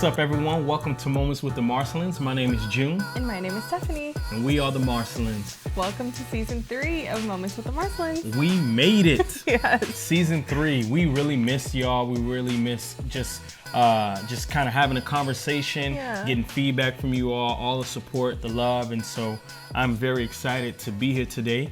What's up, everyone? Welcome to Moments with the Marcelins. My name is Jun. And my name is Stephanie. And we are the Marcelins. Welcome to Season 3 of Moments with the Marcelins. We made it. Yes. Season 3. We really miss y'all. We really miss just kind of having a conversation, getting feedback from you all the support, the love. And so I'm very excited to be here today.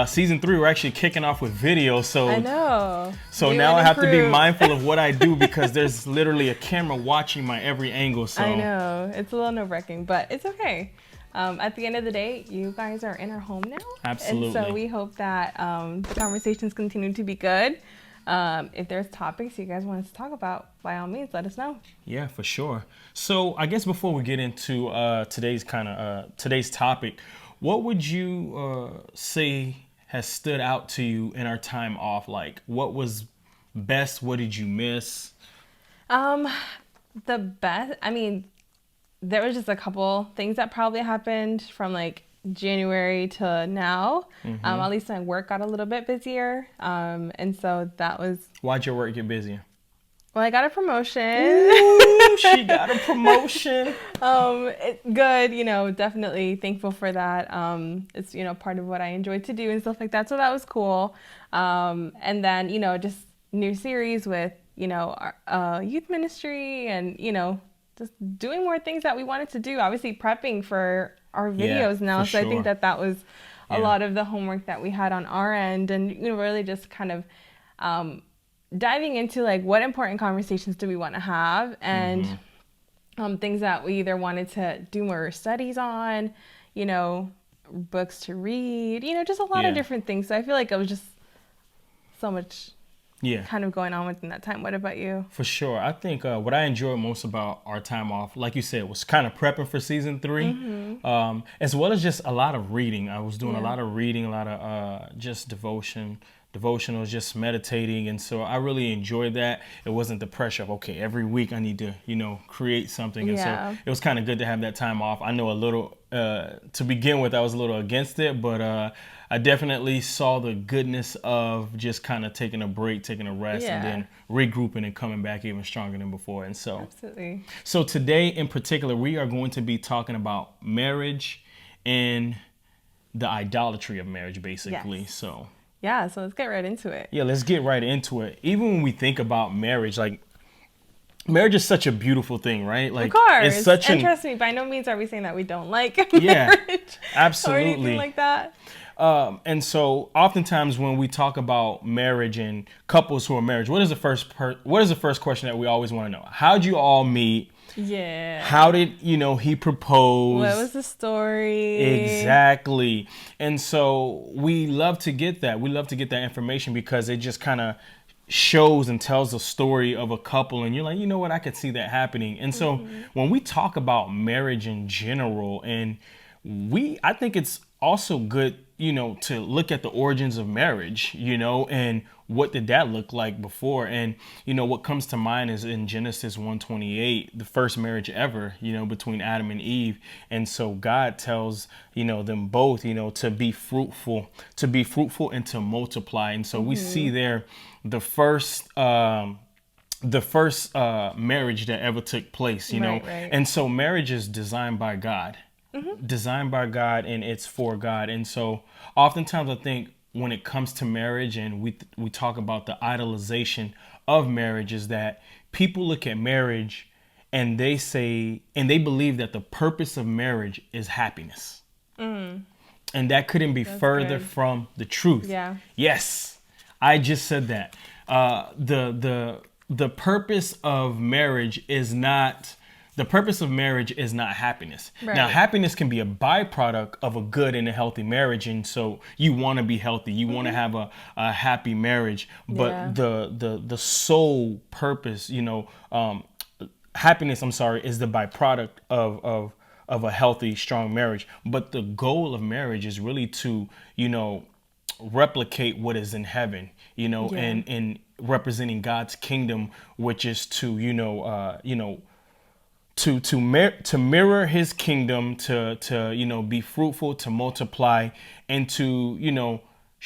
Season 3, we're actually kicking off with video, so I know. So now I have to be mindful of what I do because there's literally a camera watching my every angle. So I know it's a little nerve-wracking, but it's okay. At the end of the day, you guys are in our home now. Absolutely. And so we hope that the conversations continue to be good. If there's topics you guys want us to talk about, by all means, let us know. Yeah, for sure. So I guess before we get into today's topic, what would you say has stood out to you in our time off? Like, what was best? What did you miss? The best, there was just a couple things that probably happened from like January to now. At least my work got a little bit busier. And so that was... Why'd your work get busier? Well, I got a promotion. Ooh, she got a promotion. Good, definitely thankful for that. It's, part of what I enjoy to do and stuff like that. So that was cool. And then, just new series with, our youth ministry and, just doing more things that we wanted to do. Obviously prepping for our videos now. So sure. I think that was a lot of the homework that we had on our end, and, really just kind of, diving into like what important conversations do we want to have, and things that we either wanted to do more studies on, books to read, just a lot of different things. So I feel like it was just so much kind of going on within that time. What about you? For sure. I think what I enjoyed most about our time off, like you said, was kind of prepping for season 3, as well as just a lot of reading. I was doing a lot of reading, a lot of just devotionals, just meditating. And so I really enjoyed that. It wasn't the pressure of, okay, every week I need to, create something. And so it was kind of good to have that time off. I know a little, to begin with, I was a little against it, but I definitely saw the goodness of just kind of taking a break, taking a rest, and then regrouping and coming back even stronger than before. And so, absolutely. So today in particular, we are going to be talking about marriage and the idolatry of marriage, basically. Yes. So let's get right into it. Yeah, let's get right into it. Even when we think about marriage, like, marriage is such a beautiful thing, right? Like, of course. It's such and trust me, by no means are we saying that we don't like marriage. Absolutely. Or anything like that. And so oftentimes when we talk about marriage and couples who are married, what is the first question that we always want to know? How'd you all meet? Yeah. How did, he propose? What was the story? Exactly. And so we love to get that. We love to get that information because it just kind of shows and tells the story of a couple. And you're like, you know what? I could see that happening. And so when we talk about marriage in general, and I think it's also good, to look at the origins of marriage, and what did that look like before? And, what comes to mind is in Genesis 1:28, the first marriage ever, between Adam and Eve. And so God tells, them both, to be fruitful and to multiply. And so we see there the first marriage that ever took place, Right. And so marriage is designed by God. Designed by God, and it's for God. And so oftentimes I think when it comes to marriage and we talk about the idolization of marriage, is that people look at marriage and they say, and they believe that the purpose of marriage is happiness. And that couldn't be further from the truth. Yeah. Yes, I just said that. The purpose of marriage is not... The purpose of marriage is not happiness. Right. Now, happiness can be a byproduct of a good and a healthy marriage. And so you want to be healthy. You want to have a happy marriage. But the sole purpose, happiness, is the byproduct of a healthy, strong marriage. But the goal of marriage is really to, replicate what is in heaven, and representing God's kingdom, which is to, to mirror his kingdom, to be fruitful, to multiply, and to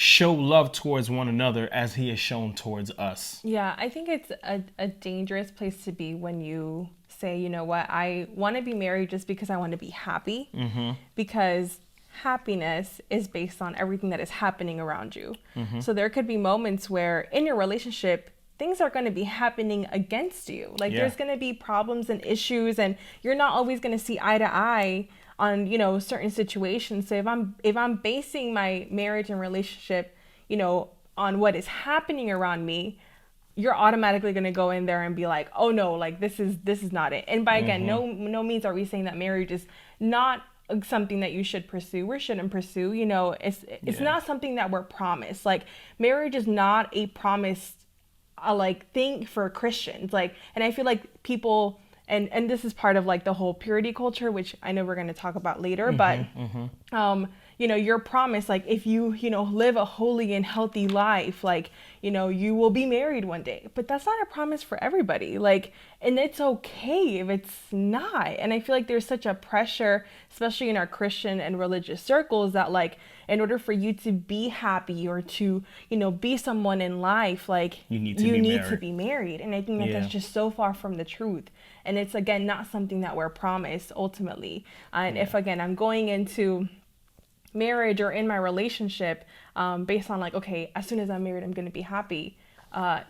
show love towards one another as he has shown towards us. Yeah, I think it's a dangerous place to be when you say, you know what, I want to be married just because I want to be happy, because happiness is based on everything that is happening around you. So there could be moments where in your relationship, things are going to be happening against you. Like there's going to be problems and issues, and you're not always going to see eye to eye on, you know, certain situations. So if I'm basing my marriage and relationship, you know, on what is happening around me, you're automatically going to go in there and be like, oh no, like this is not it. And by again, no means are we saying that marriage is not something that you should pursue or shouldn't pursue. You know, it's not something that we're promised. Like marriage is not a promised like thing for Christians. Like, and I feel like people, and this is part of like the whole purity culture, which I know we're going to talk about later, but you know, you're promised, like, if you know, live a holy and healthy life, like, you know, you will be married one day. But that's not a promise for everybody. Like, and it's okay if it's not. And I feel like there's such a pressure, especially in our Christian and religious circles, that like, in order for you to be happy or to, you know, be someone in life, like you need to be married. And I think that that's just so far from the truth. And it's, again, not something that we're promised ultimately. And if, again, I'm going into marriage or in my relationship based on like, okay, as soon as I'm married, I'm going to be happy.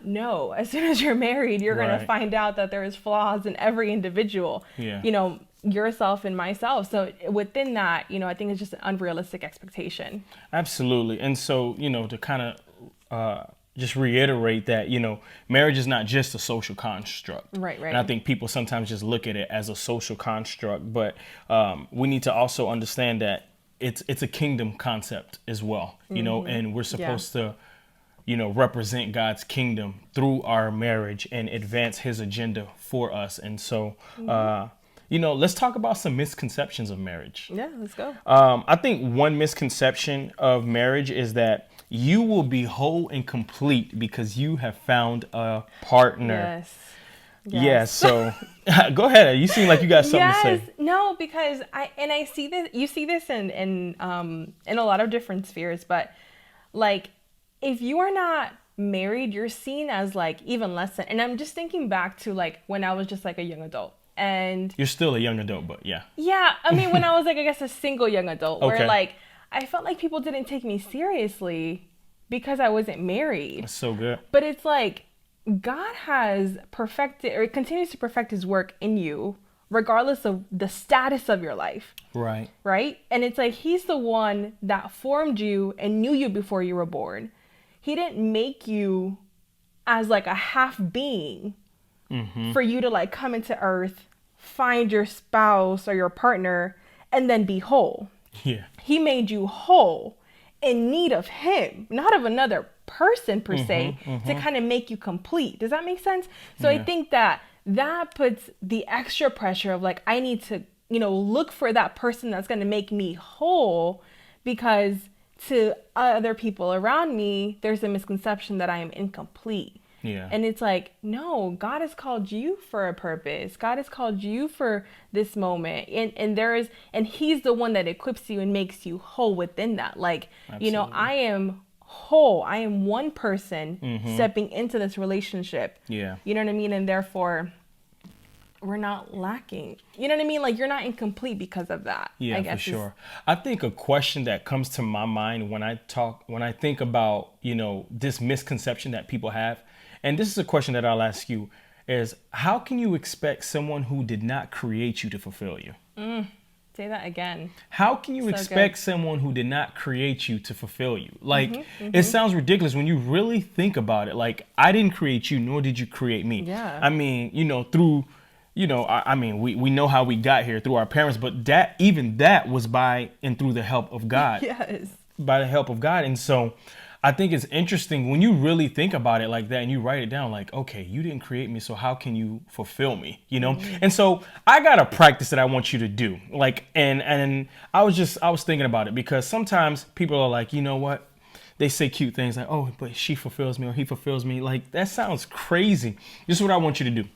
No, as soon as you're married, you're going to find out that there's flaws in every individual, you know, yourself and myself. So within that, you know, I think it's just an unrealistic expectation. Absolutely. And so, you know, to kind of just reiterate that, you know, marriage is not just a social construct. Right. And I think people sometimes just look at it as a social construct, but we need to also understand that it's a kingdom concept as well, you know, and we're supposed to, you know, represent God's kingdom through our marriage and advance his agenda for us. And so, you know, let's talk about some misconceptions of marriage. Yeah, let's go. I think one misconception of marriage is that you will be whole and complete because you have found a partner. Yes. So go ahead. You seem like you got something to say. No, because I see this. You see this in a lot of different spheres. But like, if you are not married, you're seen as like even less than. And I'm just thinking back to like when I was just like a young adult. And you're still a young adult, but yeah. Yeah, I mean, when I was like, I guess, a single young adult, where like I felt like people didn't take me seriously because I wasn't married. That's so good. But it's like, God has perfected or continues to perfect his work in you, regardless of the status of your life. Right. Right. And it's like, he's the one that formed you and knew you before you were born. He didn't make you as like a half being for you to like come into earth, find your spouse or your partner, and then be whole. Yeah. He made you whole in need of him, not of another person per se, to kind of make you complete. Does that make sense? So I think that puts the extra pressure of like, I need to, you know, look for that person that's going to make me whole, because to other people around me, there's a misconception that I am incomplete. Yeah. And it's like, no, God has called you for a purpose. God has called you for this moment. And he's the one that equips you and makes you whole within that. Like, absolutely. You know, I am whole. I am one person stepping into this relationship. Yeah. You know what I mean? And therefore, we're not lacking. You know what I mean? Like, you're not incomplete because of that. Yeah, I guess, for sure. I think a question that comes to my mind when I think about, you know, this misconception that people have, and this is a question that I'll ask you, is how can you expect someone who did not create you to fulfill you? Say that again. How can you expect someone who did not create you to fulfill you? Like, it sounds ridiculous when you really think about it. Like, I didn't create you, nor did you create me. Yeah. I mean, you know, through, you know, I mean, we know how we got here through our parents, but that was by and through the help of God. Yes. By the help of God. And so I think it's interesting when you really think about it like that and you write it down, like, okay, you didn't create me, so how can you fulfill me? You know? And so I got a practice that I want you to do. Like, and I was thinking about it because sometimes people are like, you know what? They say cute things like, oh, but she fulfills me or he fulfills me. Like, that sounds crazy. This is what I want you to do.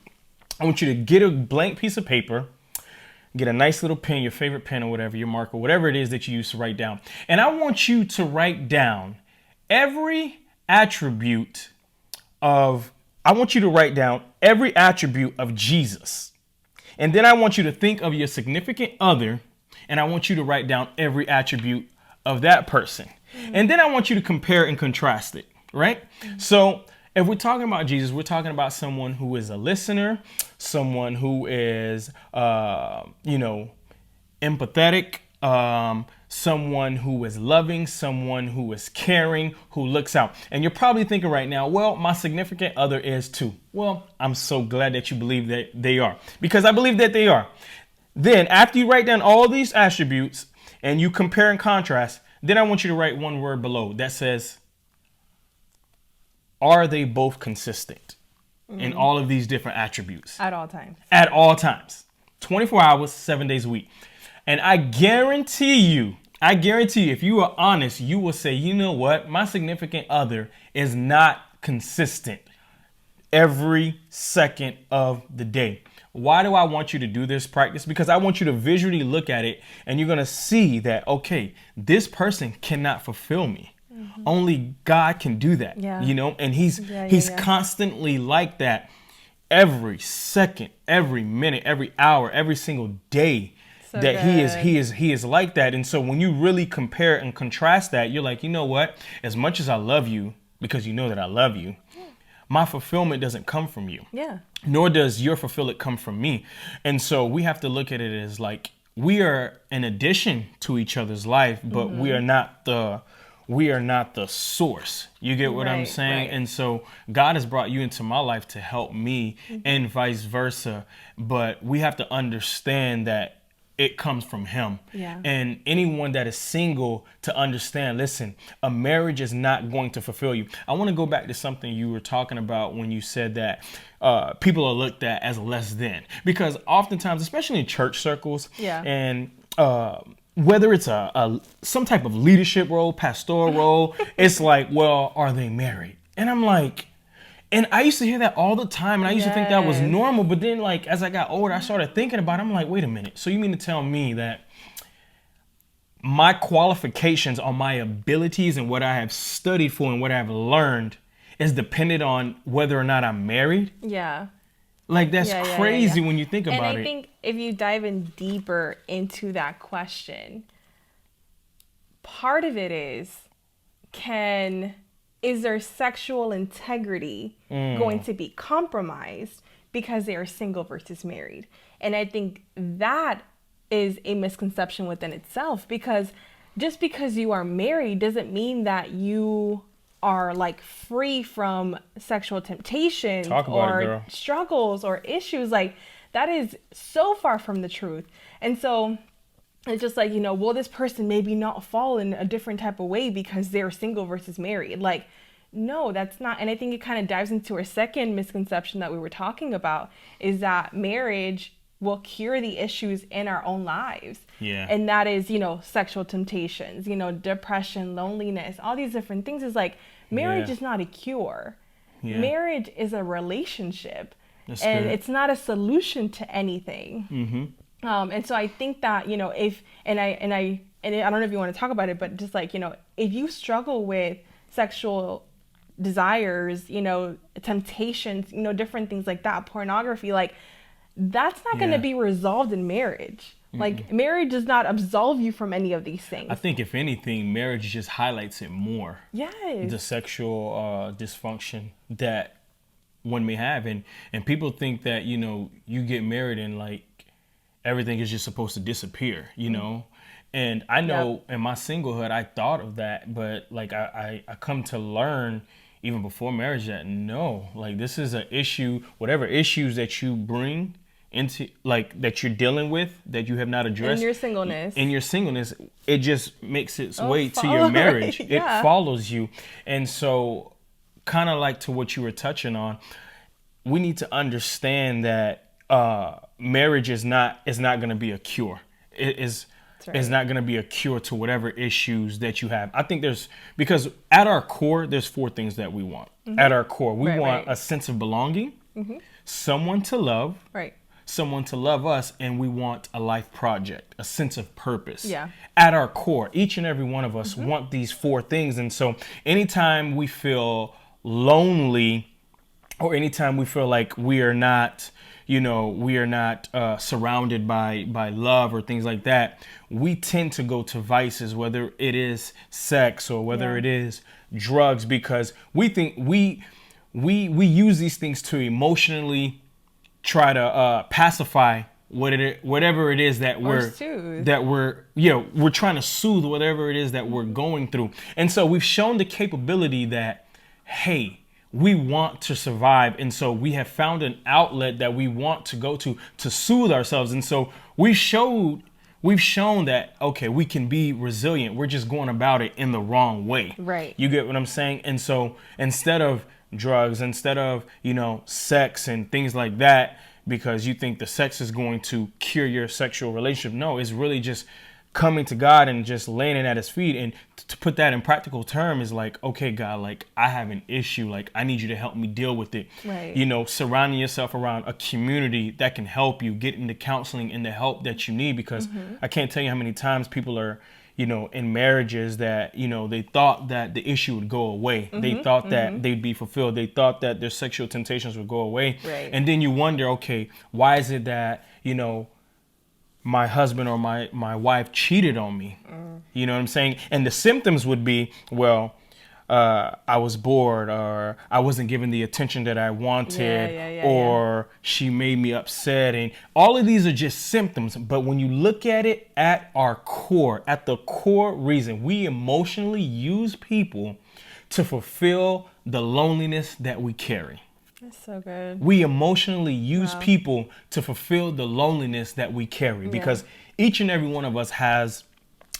I want you to get a blank piece of paper, get a nice little pen, your favorite pen or whatever, your marker, whatever it is that you use to write down. And I want you to write down every attribute of Jesus And then I want you to think of your significant other, and I want you to write down every attribute of that person. And then I want you to compare and contrast it, right? So if we're talking about Jesus, we're talking about someone who is a listener, someone who is, empathetic, someone who is loving, someone who is caring, who looks out. And you're probably thinking right now, well, my significant other is too. Well, I'm so glad that you believe that they are, because I believe that they are. Then after you write down all these attributes and you compare and contrast, then I want you to write one word below that says, are they both consistent in all of these different attributes? At all times. At all times. 24 hours, 7 days a week. And I guarantee you, if you are honest, you will say, you know what? My significant other is not consistent every second of the day. Why do I want you to do this practice? Because I want you to visually look at it and you're going to see that, okay, this person cannot fulfill me. Only God can do that, and he's constantly like that every second, every minute, every hour, every single day. So that he is like that. And so when you really compare and contrast that, you're like, you know what? As much as I love you, because you know that I love you, my fulfillment doesn't come from you. Yeah. Nor does your fulfillment come from me. And so we have to look at it as like we are an addition to each other's life, but we are not the source. You get what I'm saying? Right. And so God has brought you into my life to help me and vice versa. But we have to understand that it comes from him. Yeah. And anyone that is single to understand, listen, a marriage is not going to fulfill you. I want to go back to something you were talking about when you said that people are looked at as less than. Because oftentimes, especially in church circles, and whether it's some type of leadership role, pastoral role, it's like, well, are they married? And I'm like, and I used to hear that all the time, and I used to think that was normal. But then, like, as I got older, I started thinking about it. I'm like, wait a minute. So you mean to tell me that my qualifications on my abilities and what I have studied for and what I've learned is dependent on whether or not I'm married? Yeah. Like, that's crazy when you think about it. And I think if you dive in deeper into that question, part of it is their sexual integrity going to be compromised because they are single versus married? And I think that is a misconception within itself, because just because you are married doesn't mean that you are like free from sexual temptations or struggles or issues. Like, that is so far from the truth. And so it's just like, will this person maybe not fall in a different type of way because they're single versus married? Like, no, that's not. And I think it kind of dives into our second misconception that we were talking about, is that marriage will cure the issues in our own lives. Yeah. And that is, sexual temptations, depression, loneliness, all these different things. Is like, marriage is not a cure. Yeah. Marriage is a relationship. That's and good. It's not a solution to anything. Mm-hmm. And so I think that, if, and I don't know if you want to talk about it, but just like, if you struggle with sexual desires, temptations, different things like that, pornography, like, that's not going to be resolved in marriage. Like, marriage does not absolve you from any of these things. I think if anything, marriage just highlights it more. Yes. The sexual dysfunction that one may have. And people think that, you get married and like everything is just supposed to disappear, And I know in my singlehood, I thought of that, but like I come to learn even before marriage that no, like this is an issue, whatever issues that you bring into, like, that you're dealing with that you have not addressed in your singleness, it just makes its way to your marriage. It follows you. And so, kind of like to what you were touching on, we need to understand that marriage is not going to be a cure. It's not going to be a cure to whatever issues that you have. I think because at our core, there's 4 things that we want. Mm-hmm. At our core, we want a sense of belonging, someone to love, someone to love us, and we want a life project, a sense of purpose. Yeah. At our core, each and every one of us want these 4 things. And so anytime we feel lonely or anytime we feel like we are not, surrounded by love or things like that, we tend to go to vices, whether it is sex or whether it is drugs, because we think we use these things to emotionally try to pacify whatever it is that we're trying to soothe whatever it is that we're going through. And so we've shown the capability that, hey, we want to survive, and so we have found an outlet that we want to go to soothe ourselves. And so we've shown that, okay, we can be resilient. We're just going about it in the wrong way. Right. You get what I'm saying? And so instead of drugs, instead of, sex and things like that, because you think the sex is going to cure your sexual relationship. No, it's really just coming to God and just laying it at his feet. And to put that in practical terms is like, okay, God, like I have an issue. Like I need you to help me deal with it. Right. Surrounding yourself around a community that can help you get into counseling and the help that you need, because I can't tell you how many times people are, in marriages that, they thought that the issue would go away. They thought that they'd be fulfilled. They thought that their sexual temptations would go away. Right. And then you wonder, okay, why is it that, my husband or my wife cheated on me? You know what I'm saying? And the symptoms would be, well, I was bored, or I wasn't given the attention that I wanted, or she made me upset. And all of these are just symptoms. But when you look at it at our core, at the core reason, we emotionally use people to fulfill the loneliness that we carry. That's so good. We emotionally use people to fulfill the loneliness that we carry, because each and every one of us has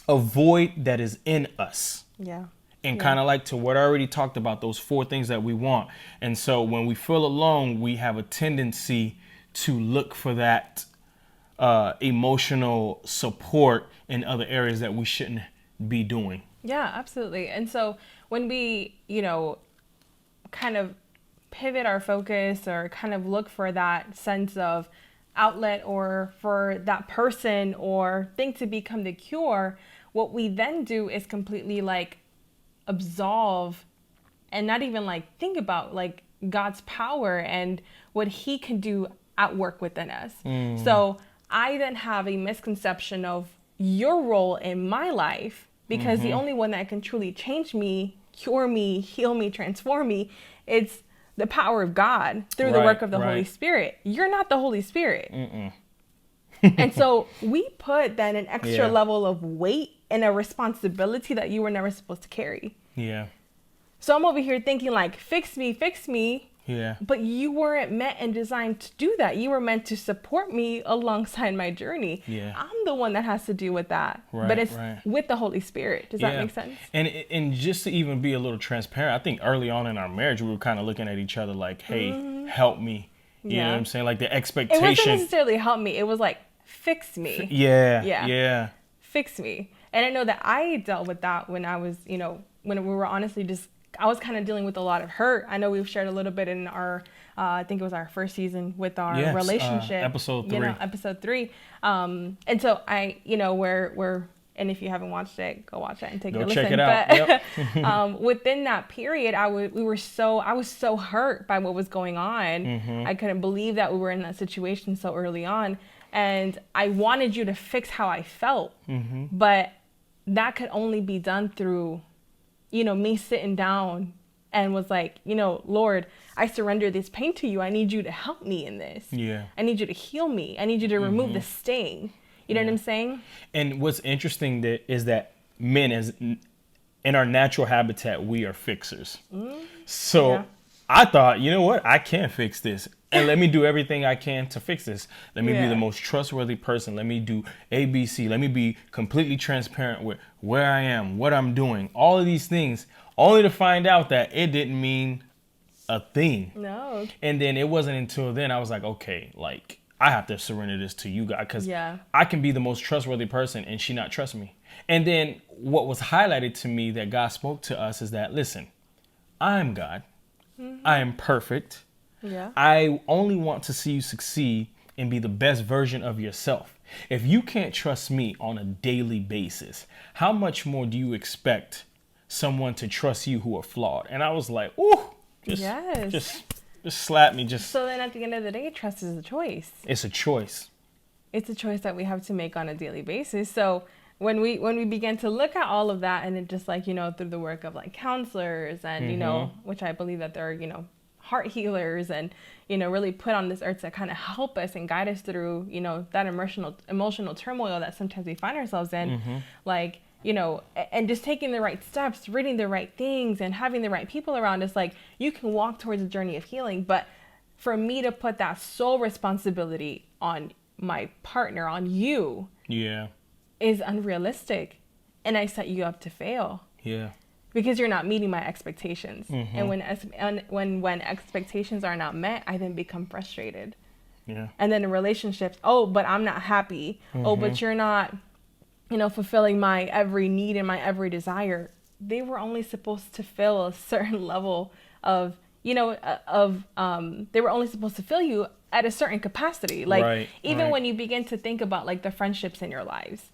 a void that is in us. Yeah. And kind of like to what I already talked about, those 4 things that we want. And so when we feel alone, we have a tendency to look for that emotional support in other areas that we shouldn't be doing. Yeah, absolutely. And so when we, kind of pivot our focus or kind of look for that sense of outlet or for that person or thing to become the cure, what we then do is completely like absolve and not even like think about like God's power and what he can do at work within us. So I then have a misconception of your role in my life, because the only one that can truly change me, cure me, heal me, transform me, it's the power of God through the work of the Holy Spirit. You're not the Holy Spirit. And so we put then an extra level of weight and a responsibility that you were never supposed to carry. Yeah. So I'm over here thinking like, fix me. Yeah. But you weren't meant and designed to do that. You were meant to support me alongside my journey. Yeah. I'm the one that has to deal with that. Right, but it's right. with the Holy Spirit. Does that make sense? And just to even be a little transparent, I think early on in our marriage, we were kind of looking at each other like, hey, help me. You know what I'm saying? Like the expectation. It wasn't necessarily help me. It was like, fix me. Yeah. Fix me. And I know that I dealt with that when I was, when we were honestly just, I was kind of dealing with a lot of hurt. I know we've shared a little bit in our, I think it was our first season with our relationship. Episode 3. Episode 3. And so I, we're, and if you haven't watched it, go watch it and take a listen. Check it out. But within that period, I was so hurt by what was going on. I couldn't believe that we were in that situation so early on. And I wanted you to fix how I felt. But that could only be done through, me sitting down and was like, Lord, I surrender this pain to you. I need you to help me in this. Yeah. I need you to heal me. I need you to remove the sting. You know what I'm saying? And what's interesting is that men, in our natural habitat, we are fixers. So I thought, you know what? I can fix this. And let me do everything I can to fix this. Let me be the most trustworthy person. Let me do ABC. Let me be completely transparent with where I am, what I'm doing, all of these things, only to find out that it didn't mean a thing. No. And then it wasn't until then I was like, okay, like I have to surrender this to you, God, because I can be the most trustworthy person and she not trust me. And then what was highlighted to me that God spoke to us is that, listen, I am God. I am perfect. Yeah. I only want to see you succeed and be the best version of yourself. If you can't trust me on a daily basis, how much more do you expect someone to trust you who are flawed? And I was like, ooh, just Just slap me. Just. So then at the end of the day, trust is a choice. It's a choice. It's a choice that we have to make on a daily basis. So when we begin to look at all of that, and it just like, you know, through the work of like counselors and, you know, which I believe that there are, you know, heart healers and, you know, really put on this earth to kind of help us and guide us through, you know, that emotional turmoil that sometimes we find ourselves in, like, you know, and just taking the right steps, reading the right things and having the right people around us, like you can walk towards a journey of healing. But for me to put that sole responsibility on my partner, on you, is unrealistic. And I set you up to fail. Yeah. Because you're not meeting my expectations. And when expectations are not met, I then become frustrated. Yeah. And then in relationships, oh, but I'm not happy. Oh, but you're not, you know, fulfilling my every need and my every desire. They were only supposed to fill a certain level of, you know, they were only supposed to fill you at a certain capacity. Like even when you begin to think about like the friendships in your lives,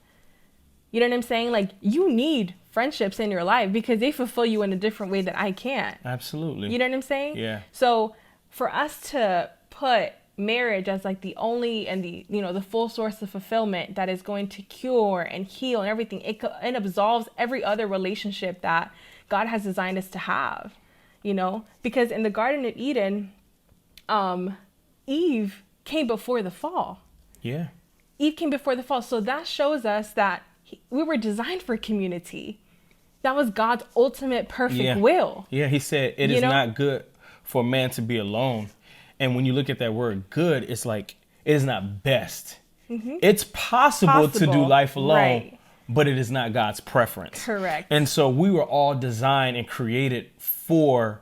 you know what I'm saying? Like you need friendships in your life because they fulfill you in a different way that I can't. Absolutely. You know what I'm saying? Yeah. So for us to put marriage as like the only and the, you know, the full source of fulfillment that is going to cure and heal and everything, it absolves every other relationship that God has designed us to have, you know, because in the Garden of Eden, Eve came before the fall. Yeah. Eve came before the fall. So that shows us that we were designed for community. That was God's ultimate perfect will. Yeah, he said it is not good for man to be alone. And when you look at that word good, it's like it is not best. It's possible to do life alone, but it is not God's preference. Correct. And so we were all designed and created for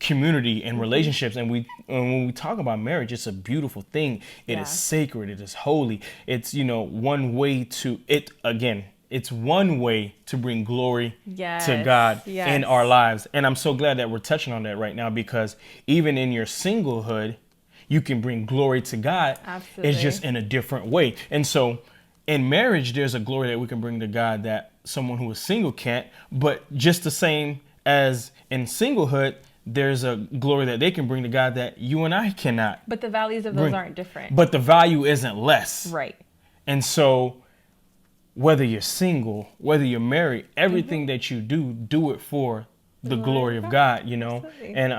community and relationships. And when we talk about marriage, it's a beautiful thing. It is sacred. It is holy. It's, you know, one way to it again. It's one way to bring glory to God in our lives. And I'm so glad that we're touching on that right now, because even in your singlehood, you can bring glory to God. Absolutely. It's just in a different way. And so in marriage, there's a glory that we can bring to God that someone who is single can't. But just the same as in singlehood, there's a glory that they can bring to God that you and I cannot. But the values of those aren't different. But the value isn't less. Right. And so whether you're single, whether you're married, everything that you do it for the glory of God, you know. Absolutely. And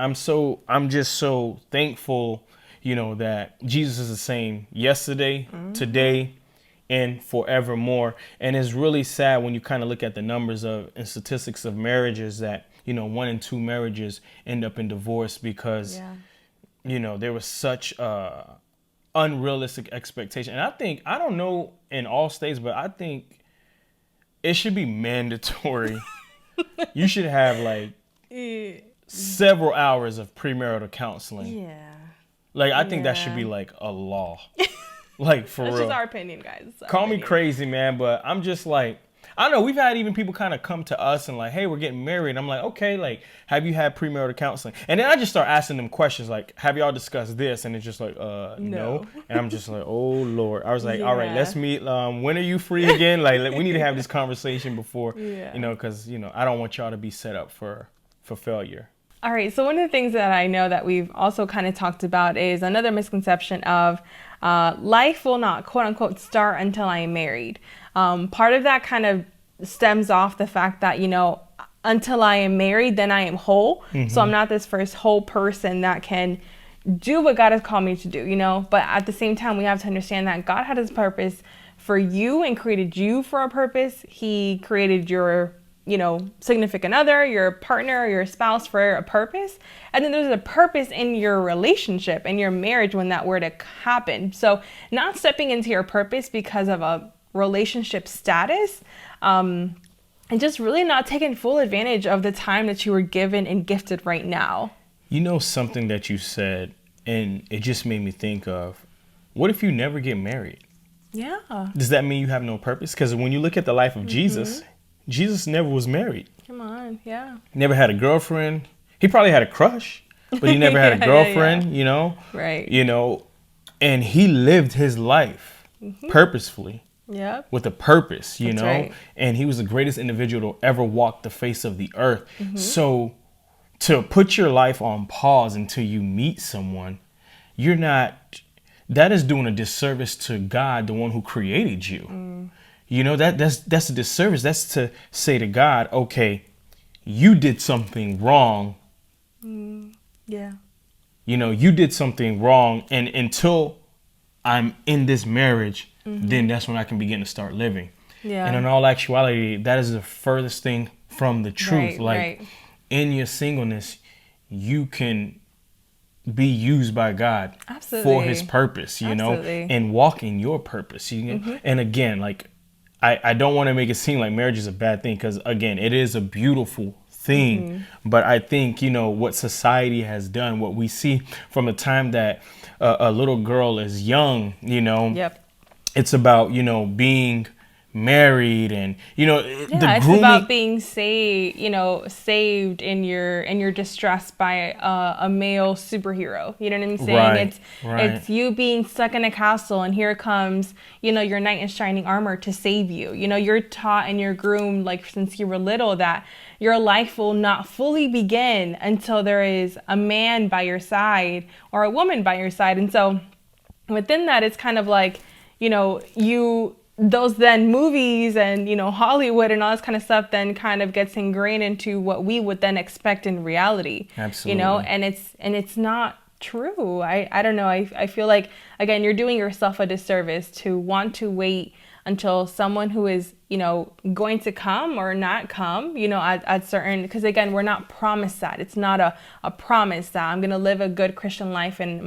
I'm just so thankful, you know, that Jesus is the same yesterday, today, and forevermore. And it's really sad when you kind of look at the numbers and statistics of marriages that, you know, 1 in 2 marriages end up in divorce because, you know, there was such unrealistic expectation. And I don't know in all states, but I think it should be mandatory. You should have like several hours of premarital counseling. Yeah. Like, I think that should be like a law. Like, for real. That's just our opinion, guys. Call me crazy, man, but I'm just like, I don't know. We've had even people kind of come to us and like, hey, we're getting married. I'm like, okay, like, have you had premarital counseling? And then I just start asking them questions like, have y'all discussed this? And it's just like, no. And I'm just like, oh, Lord. I was like, all right, let's meet. When are you free again? Like, we need to have this conversation before, you know, because, you know, I don't want y'all to be set up for failure. All right. So one of the things that I know that we've also kind of talked about is another misconception of life will not, quote unquote, start until I am married. Part of that kind of stems off the fact that, you know, until I am married, then I am whole. So I'm not this first whole person that can do what God has called me to do, you know. But at the same time, we have to understand that God had his purpose for you and created you for a purpose. He created your, you know, significant other, your partner, your spouse for a purpose. And then there's a purpose in your relationship and your marriage when that were to happen. So not stepping into your purpose because of a relationship status, and just really not taking full advantage of the time that you were given and gifted right now. You know, something that you said, and it just made me think of, what if you never get married? Yeah. Does that mean you have no purpose? Because when you look at the life of Jesus, Jesus never was married. Come on, yeah. Never had a girlfriend. He probably had a crush, but he never had a girlfriend, you know? Right. You know, and he lived his life purposefully. Yep. With a purpose, you know, right. And he was the greatest individual to ever walk the face of the earth. So to put your life on pause until you meet someone, that is doing a disservice to God, the one who created you. You know, that's a disservice. That's to say to God, okay, you did something wrong. Yeah. You know, you did something wrong. And until I'm in this marriage, then that's when I can begin to start living. Yeah. And in all actuality, that is the furthest thing from the truth. In your singleness, you can be used by God for his purpose, you know, and walk in your purpose. And again, like, I don't want to make it seem like marriage is a bad thing, because again, it is a beautiful thing. But I think, you know, what society has done, what we see from the time that a little girl is young, you know, it's about, you know, being married and, you know, it's about being saved in your distress by a male superhero. You know what I'm saying? It's you being stuck in a castle, and here comes, you know, your knight in shining armor to save you. You know, you're taught and you're groomed, like, since you were little, that your life will not fully begin until there is a man by your side or a woman by your side. And so within that, it's kind of like, you know, those then movies and, you know, Hollywood and all this kind of stuff then kind of gets ingrained into what we would then expect in reality. Absolutely. You know, and it's not true. I don't know. I feel like, again, you're doing yourself a disservice to want to wait until someone who is, you know, going to come or not come, you know, at certain, because again, we're not promised that. It's not a promise that I'm going to live a good Christian life, and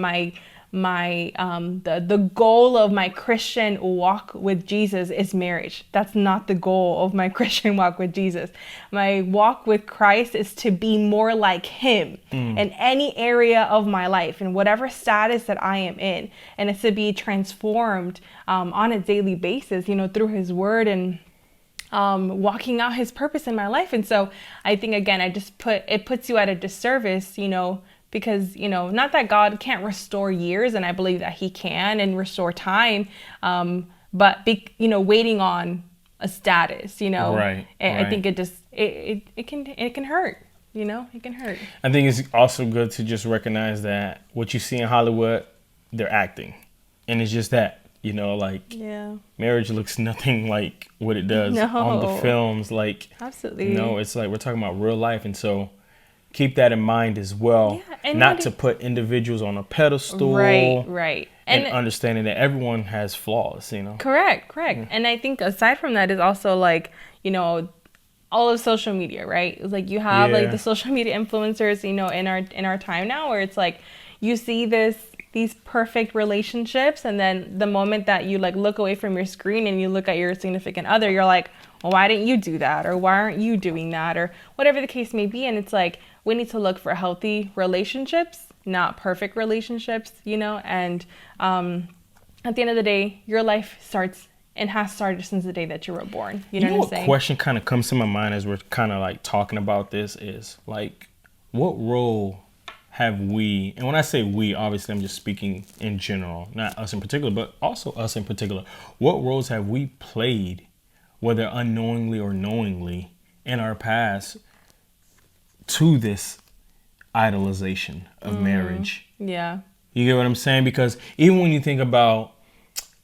the goal of my Christian walk with Jesus is marriage. That's not the goal of my Christian walk with Jesus. My walk with Christ is to be more like him in any area of my life, in whatever status that I am in, and it's to be transformed on a daily basis, you know, through his word and walking out his purpose in my life. And so I think, again, it puts you at a disservice, you know, because, you know, not that God can't restore years, and I believe that he can, and restore time, but waiting on a status, you know, I think it can hurt, you know, it can hurt. I think it's also good to just recognize that what you see in Hollywood, they're acting, and it's just that, you know, like, marriage looks nothing like what it does on the films, like, absolutely, you know, it's like we're talking about real life, and so keep that in mind as well. And not to put individuals on a pedestal. Right. And understanding that everyone has flaws, you know. Correct. Yeah. And I think aside from that is also, like, you know, all of social media, right? It's like you have like the social media influencers, you know, in our time now, where it's like you see these perfect relationships, and then the moment that you like look away from your screen and you look at your significant other, you're like, well, why didn't you do that? Or why aren't you doing that? Or whatever the case may be. And it's like, we need to look for healthy relationships, not perfect relationships, you know? And at the end of the day, your life starts and has started since the day that you were born. You know what I'm saying? Question kind of comes to my mind as we're kind of like talking about this is, like, what role have we, and when I say we, obviously I'm just speaking in general, not us in particular, but also us in particular, what roles have we played, whether unknowingly or knowingly, in our past to this idolization of marriage? Yeah. You get what I'm saying? Because even when you think about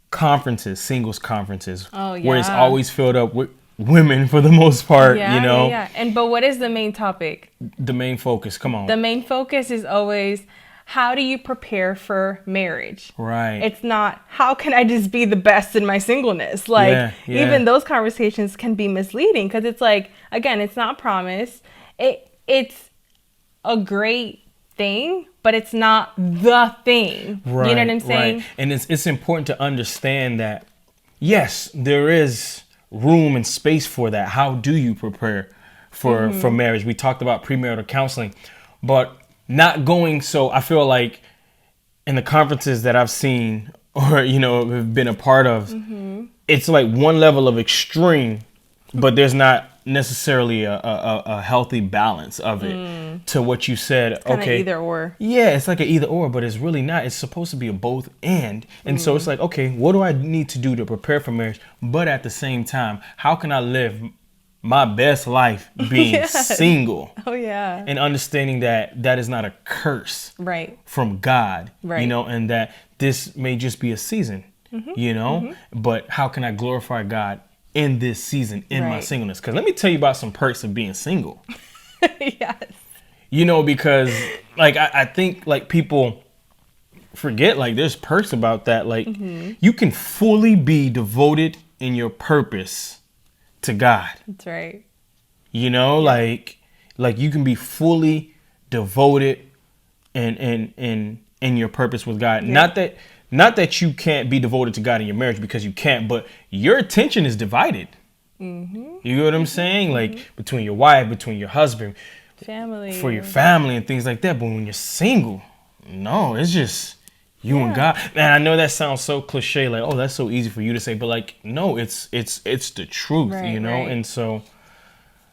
conferences, singles conferences, where it's always filled up with women for the most part, you know? But what is the main topic? The main focus, come on. The main focus is always, how do you prepare for marriage? Right. It's not, how can I just be the best in my singleness? Like, even those conversations can be misleading, because it's like, again, it's not promised. It's a great thing, but it's not the thing. Right, you know what I'm saying? Right. And it's important to understand that, yes, there is room and space for that. How do you prepare for marriage? We talked about premarital counseling, but not going, so I feel like in the conferences that I've seen or, you know, have been a part of, it's like one level of extreme, but there's not necessarily a healthy balance of it to what you said. It's okay, either or. Yeah, it's like an either or, but it's really not. It's supposed to be a both and. And so it's like, okay, what do I need to do to prepare for marriage? But at the same time, how can I live my best life being Yes. single. Oh yeah. And understanding that that is not a curse Right. from God, Right. you know, and that this may just be a season, you know, but how can I glorify God in this season, in my Right. singleness? Because let me tell you about some perks of being single, Yes. you know, because like I think like people forget like there's perks about that. Like you can fully be devoted in your purpose to God. That's right. You know, like you can be fully devoted in your purpose with God. Yeah. Not that you can't be devoted to God in your marriage, because you can't, but your attention is divided. You know what I'm saying? Like between your wife, between your husband, Family. for your family and things like that. But when you're single, no, it's just you and God. And I know that sounds so cliche, like, oh, that's so easy for you to say, but like, no, it's the truth, Right, you know? right. And so,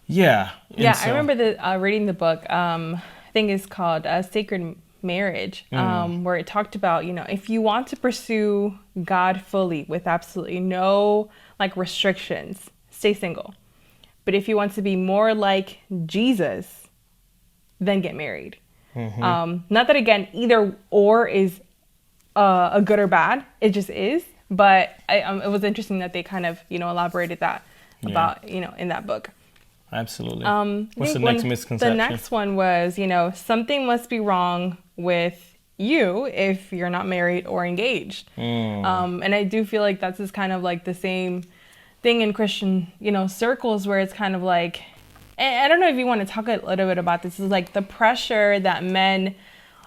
yeah. And Yeah, so, I remember reading the book. I think it's called Sacred Marriage, where it talked about, you know, if you want to pursue God fully with absolutely no like restrictions, stay single. But if you want to be more like Jesus, then get married. Not that again, either or is a good or bad. It just is. But it was interesting that they kind of, you know, elaborated that about, you know, in that book. absolutely. I What's the think next misconception? The next one was, you know, something must be wrong with you if you're not married or engaged. And I do feel like that's just kind of like the same thing in Christian, you know, circles, where it's kind of like, and I don't know if you want to talk a little bit about this, is like the pressure that men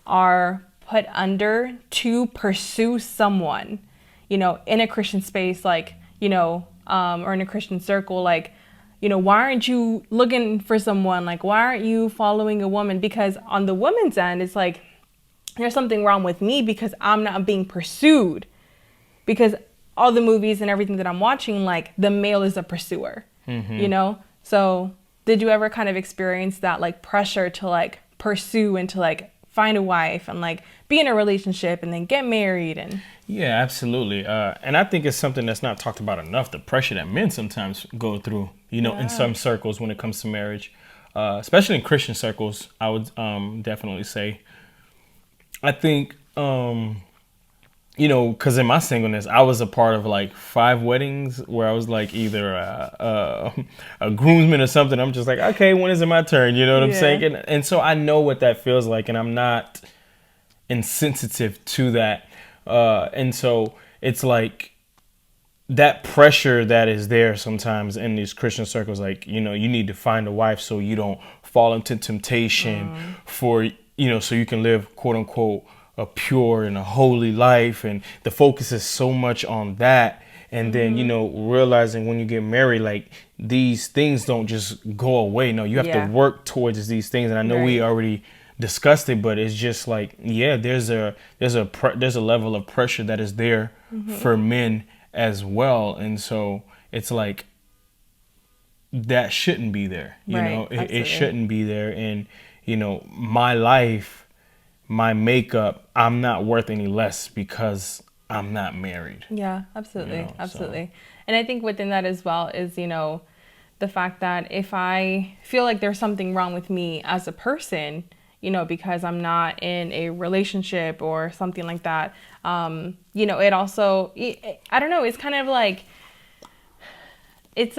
are put under to pursue someone, you know, in a Christian space, like, you know, or in a Christian circle, like, you know, why aren't you looking for someone? Like, why aren't you following a woman? Because on the woman's end, it's like, there's something wrong with me because I'm not being pursued. Because all the movies and everything that I'm watching, like, the male is a pursuer, you know? So did you ever kind of experience that, like, pressure to, like, pursue and to, like, find a wife and, like, be in a relationship and then get married? And Yeah, absolutely. And I think it's something that's not talked about enough, the pressure that men sometimes go through, you know, in some circles when it comes to marriage, especially in Christian circles, I would definitely say. I think, you know, because in my singleness, I was a part of like 5 weddings where I was like either a groomsman or something. I'm just like, okay, when is it my turn? You know what I'm saying? And so I know what that feels like, and I'm not insensitive to that. And so it's like that pressure that is there sometimes in these Christian circles, like, you know, you need to find a wife so you don't fall into temptation for, you know, so you can live, quote unquote, a pure and a holy life. And the focus is so much on that. And then, you know, realizing when you get married, like, these things don't just go away. No, you have to work towards these things. And I know we already discussed it, but it's just like, yeah, there's a level of pressure that is there for men as well. And so it's like, that shouldn't be there. You know, it shouldn't be there. And, you know, my life, my makeup, I'm not worth any less because I'm not married. Yeah, absolutely. You know, Absolutely. And I think within that as well is, you know, the fact that if I feel like there's something wrong with me as a person, you know, because I'm not in a relationship or something like that, you know, it also, I don't know, it's kind of like, it's,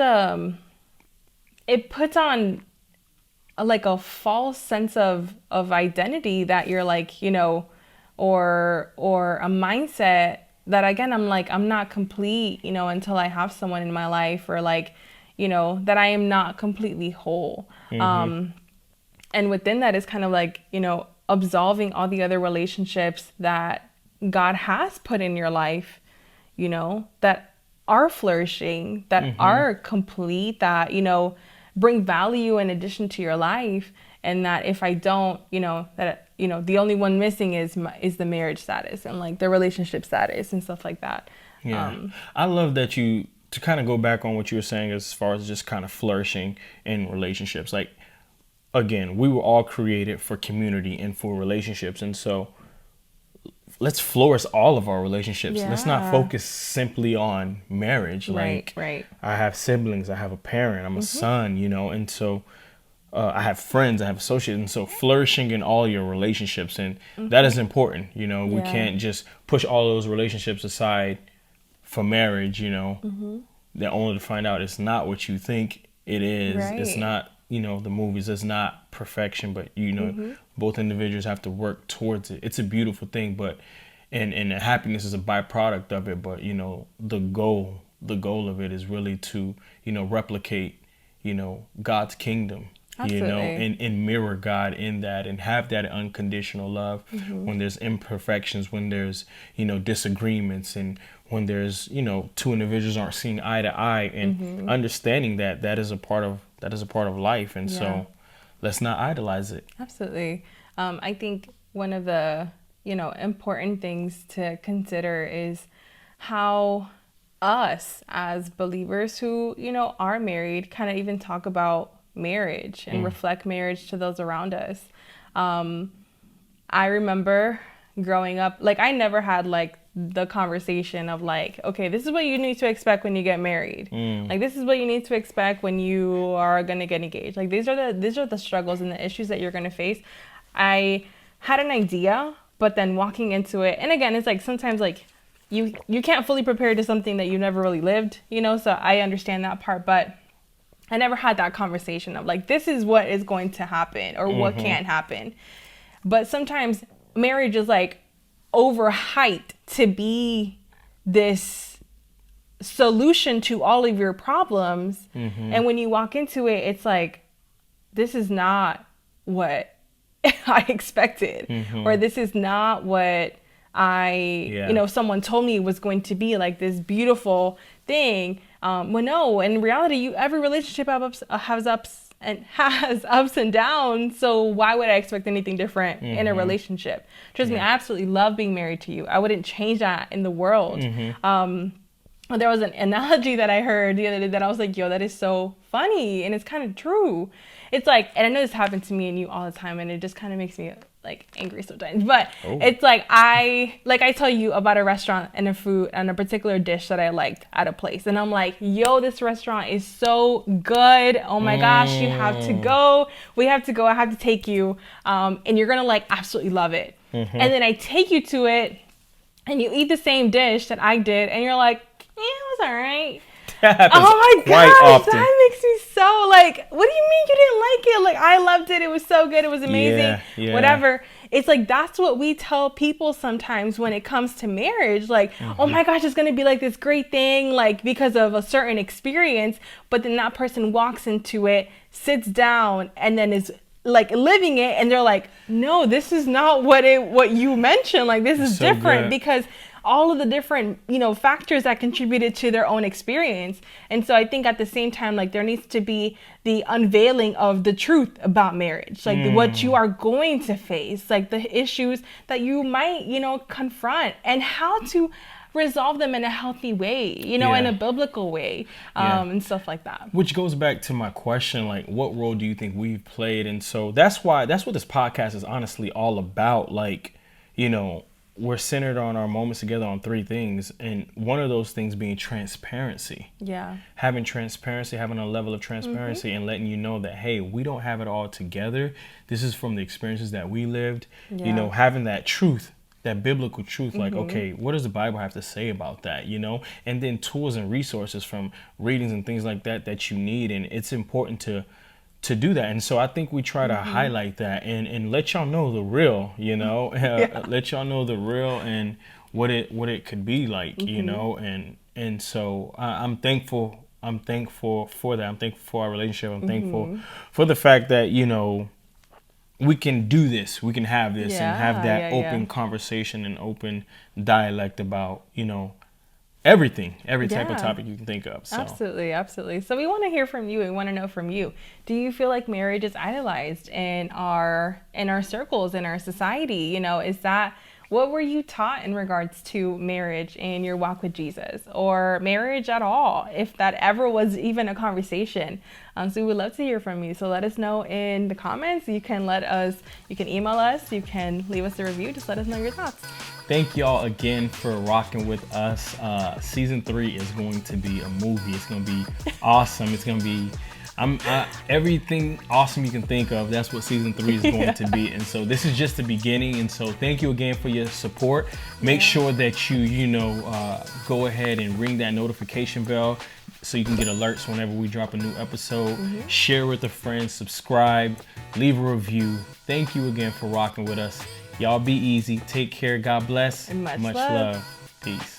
it puts on like a false sense of identity that you're like, you know, or a mindset that, again, I'm like, I'm not complete, you know, until I have someone in my life, or like, you know, that I am not completely whole. And within that is kind of like, you know, absolving all the other relationships that God has put in your life, you know, that are flourishing, that are complete, that, you know, bring value in addition to your life. And that if I don't, you know, that, you know, the only one missing is the marriage status and like the relationship status and stuff like that. Yeah. I love that to kind of go back on what you were saying as far as just kind of flourishing in relationships. Like, again, we were all created for community and for relationships. And so let's flourish all of our relationships. Let's not Yeah. focus simply on marriage. Like, Right. I have siblings, I have a parent, I'm a son, and so I have friends, I have associates, and so flourishing in all your relationships, and that is important. We Yeah. can't just push all those relationships aside for marriage, that only to find out it's not what you think it is. It's Right. not, the movies. It's not perfection, but both individuals have to work towards it. It's a beautiful thing, but and happiness is a byproduct of it. But the goal of it is really to replicate God's kingdom. Absolutely. And mirror God in that, and have that unconditional love when there's imperfections, when there's disagreements, and when there's two individuals aren't seeing eye to eye, and understanding that is a part of life, and so let's not idolize it. Absolutely. I think one of the important things to consider is how us as believers who are married kind of even talk about marriage and reflect marriage to those around us. I remember growing up, like, I never had like the conversation of like, okay, this is what you need to expect when you get married. Like, this is what you need to expect when you are going to get engaged. Like, these are the struggles and the issues that you're going to face. I had an idea, but then walking into it, and again, it's like sometimes like you can't fully prepare to something that you never really lived, so I understand that part, but I never had that conversation of like, this is what is going to happen or what can't happen. But sometimes marriage is like overhyped to be this solution to all of your problems. And when you walk into it, it's like, this is not what I expected, or this is not what someone told me was going to be, like this beautiful thing. Well, no, in reality, every relationship has ups and downs. So why would I expect anything different in a relationship? Trust me, I absolutely love being married to you. I wouldn't change that in the world. There was an analogy that I heard the other day that I was like, yo, that is so funny. And it's kind of true. It's like, and I know this happens to me and you all the time, and it just kind of makes me like angry sometimes, but it's like, I tell you about a restaurant and a food and a particular dish that I liked at a place, and I'm like, yo, this restaurant is so good, oh my gosh, you have to go, we have to go, I have to take you, and you're gonna like absolutely love it. And then I take you to it and you eat the same dish that I did, and you're like, yeah, it was all right. That happens oh my quite gosh, often. that makes me so like, what do you mean you didn't like it? Like, I loved it. It was so good. It was amazing. Yeah. Whatever. It's like, that's what we tell people sometimes when it comes to marriage. Like, oh my gosh, it's going to be like this great thing, like because of a certain experience. But then that person walks into it, sits down, and then is like living it. And they're like, no, this is not what you mentioned. Like, this is so different good. because all of the different, factors that contributed to their own experience. And so I think at the same time, like, there needs to be the unveiling of the truth about marriage, like what you are going to face, like the issues that you might, confront, and how to resolve them in a healthy way, in a biblical way, and stuff like that. Which goes back to my question, like, what role do you think we've played? And so that's what this podcast is honestly all about. Like, we're centered on our moments together on three things, and one of those things being transparency. Yeah. Having transparency, having a level of transparency, and letting you know that, hey, we don't have it all together. This is from the experiences that we lived. Yeah. Having that truth, that biblical truth, like, okay, what does the Bible have to say about that, And then tools and resources from readings and things like that you need, and it's important to do that. And so I think we try to highlight that and let y'all know the real, let y'all know the real and what it could be like, and so I'm thankful for that. I'm thankful for our relationship. I'm thankful for the fact that, we can do this, we can have this and have that open conversation and open dialect about, every type of topic you can think of. So. Absolutely. So we want to hear from you. We want to know from you. Do you feel like marriage is idolized in our circles, in our society? Is that, what were you taught in regards to marriage in your walk with Jesus, or marriage at all, if that ever was even a conversation? So we would love to hear from you. So let us know in the comments. You can email us, you can leave us a review. Just let us know your thoughts. Thank y'all again for rocking with us. Season 3 is going to be a movie. It's going to be awesome. It's going to be everything awesome you can think of. That's what season 3 is going to be. And so this is just the beginning. And so thank you again for your support. Make sure that you go ahead and ring that notification bell so you can get alerts whenever we drop a new episode. Share with a friend, subscribe, leave a review. Thank you again for rocking with us. Y'all be easy. Take care. God bless. And much love. love. Peace.